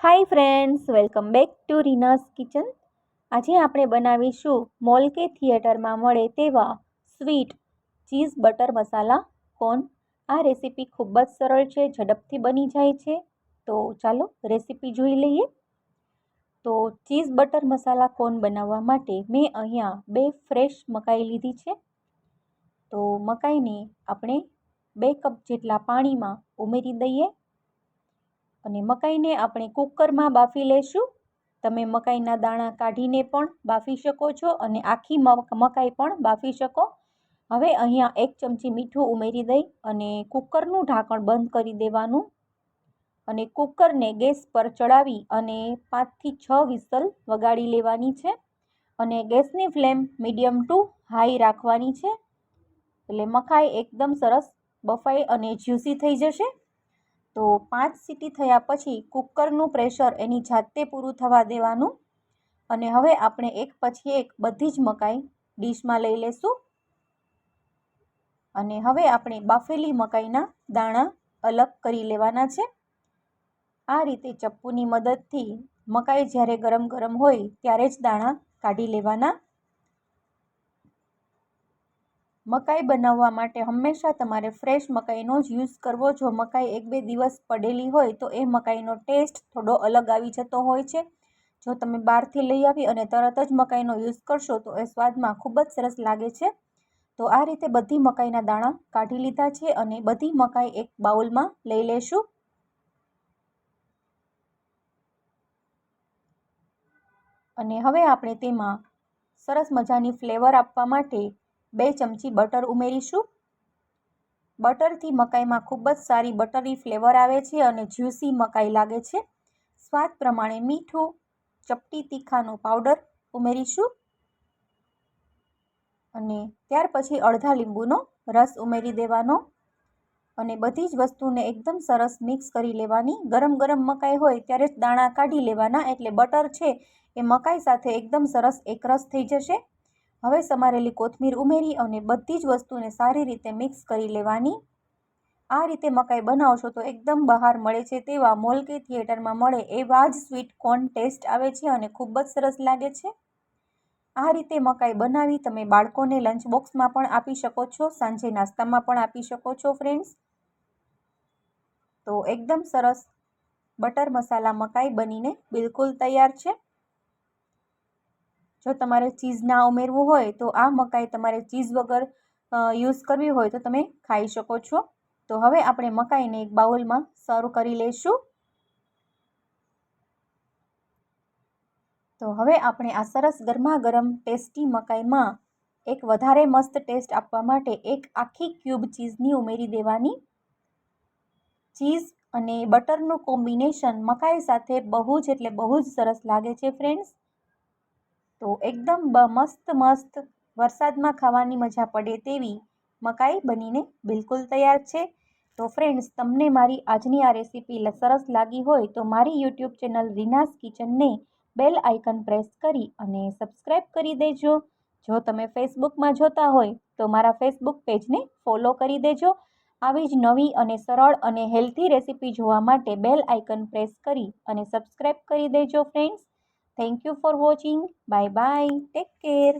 Hi friends, welcome back to Reena's kitchen. આજે આપણે બનાવીશું મોલ કે થિયેટરમાં મળે તેવા sweet cheese butter masala corn. આ રેસીપી ખૂબ જ સરળ છે, ઝડપથી બની જાય છે. તો ચાલો રેસીપી જોઈ લઈએ. તો ચીઝ બટર મસાલા કોર્ન બનાવવા માટે મેં અહીંયા 2 ફ્રેશ મકાઈ લીધી છે. તો મકાઈને આપણે 2 કપ જેટલા પાણીમાં ઉમેરી દઈએ અને મકાઈને આપણે કુકરમાં બાફી લઈશું. તમે મકાઈના દાણા કાઢીને પણ બાફી શકો છો અને આખી મકાઈ પણ બાફી શકો. હવે અહીંયા 1 ચમચી મીઠું ઉમેરી દઈ અને કુકરનું ઢાંકણ બંધ કરી દેવાનું અને કુકરને ગેસ પર ચડાવી અને 5 થી 6 વિસલ વગાડી લેવાની છે અને ગેસની ફ્લેમ મીડિયમ ટુ હાઈ રાખવાની છે. એટલે મકાઈ એકદમ સરસ બફાઈ અને જ્યુસી થઈ જશે. તો 5 સીટી થયા પછી કુકરનું પ્રેશર એની જાતે પૂરું થવા દેવાનું અને હવે આપણે એક પછી એક બધી જ મકાઈ ડીશમાં લઈ લેશું અને હવે આપણે બાફેલી મકાઈના દાણા અલગ કરી લેવાના છે. આ રીતે ચપ્પુની મદદથી મકાઈ જ્યારે ગરમ ગરમ હોય ત્યારે જ દાણા કાઢી લેવાના. મકાઈ બનાવવા માટે હંમેશા તમારે ફ્રેશ મકાઈનો જ યુઝ કરવો. જો મકાઈ 1-2 દિવસ પડેલી હોય તો એ મકાઈનો ટેસ્ટ થોડો અલગ આવી જતો હોય છે. જો તમે બહારથી લઈ આવી અને તરત જ મકાઈનો યુઝ કરશો તો એ સ્વાદમાં ખૂબ જ સરસ લાગે છે. તો આ રીતે બધી મકાઈના દાણા કાઢી લીધા છે અને બધી મકાઈ એક બાઉલમાં લઈ લેશું. અને હવે આપણે તેમાં સરસ મજાની ફ્લેવર આપવા માટે 2 ચમચી બટર ઉમેરીશું. બટરથી મકાઈમાં ખૂબ જ સારી બટરી ફ્લેવર આવે છે અને જ્યુસી મકાઈ લાગે છે. સ્વાદ પ્રમાણે મીઠું, ચપટી તીખાનો પાવડર ઉમેરીશું અને ત્યાર પછી અડધા લીંબુનો રસ ઉમેરી દેવાનો અને બધી જ વસ્તુને એકદમ સરસ મિક્સ કરી લેવાની. ગરમ ગરમ મકાઈ હોય ત્યારે જ દાણા કાઢી લેવાના, એટલે બટર છે એ મકાઈ સાથે એકદમ સરસ એકરસ થઈ જશે. હવે સમારેલી કોથમીર ઉમેરી અને બધી જ વસ્તુને સારી રીતે મિક્સ કરી લેવાની. આ રીતે મકાઈ બનાવશો તો એકદમ બહાર મળે છે તેવા મોલ કે થિયેટરમાં મળે એવા જ સ્વીટ કોર્ન ટેસ્ટ આવે છે અને ખૂબ જ સરસ લાગે છે. આ રીતે મકાઈ બનાવી તમે બાળકોને લંચ બોક્સમાં પણ આપી શકો છો, સાંજે નાસ્તામાં પણ આપી શકો છો ફ્રેન્ડ્સ. તો એકદમ સરસ બટર મસાલા મકાઈ બનીને બિલકુલ તૈયાર છે. જો તમારે ચીઝ ના ઉમેરવું હોય તો આ મકાઈ તમારે ચીઝ વગર યુઝ કરવી હોય તો તમે ખાઈ શકો છો. તો હવે આપણે મકાઈને એક બાઉલમાં સર્વ કરી લઈશું. તો હવે આપણે આ સરસ ગરમા ગરમ ટેસ્ટી મકાઈમાં એક વધારે મસ્ત ટેસ્ટ આપવા માટે એક આખી ક્યુબ ચીઝની ઉમેરી દેવાની. ચીઝ અને બટરનું કોમ્બિનેશન મકાઈ સાથે બહુ જ એટલે બહુ જ સરસ લાગે છે ફ્રેન્ડ્સ. તો એકદમ મસ્ત વરસાદમાં ખાવાની મજા પડે તેવી મકાઈ બનીને બિલકુલ તૈયાર છે. તો ફ્રેન્ડ્સ, તમને મારી આજની આ રેસીપી સરસ લાગી હોય તો મારી યુટ્યુબ ચેનલ રીનાસ કિચનને બેલ આઇકન પ્રેસ કરી અને સબસ્ક્રાઈબ કરી દેજો. જો તમે ફેસબુકમાં જોતા હોય તો મારા ફેસબુક પેજને ફોલો કરી દેજો. આવી જ નવી અને સરળ અને હેલ્ધી રેસીપી જોવા માટે બેલ આઇકન પ્રેસ કરી અને સબસ્ક્રાઈબ કરી દેજો friends. Thank you for watching. Bye bye. Take care.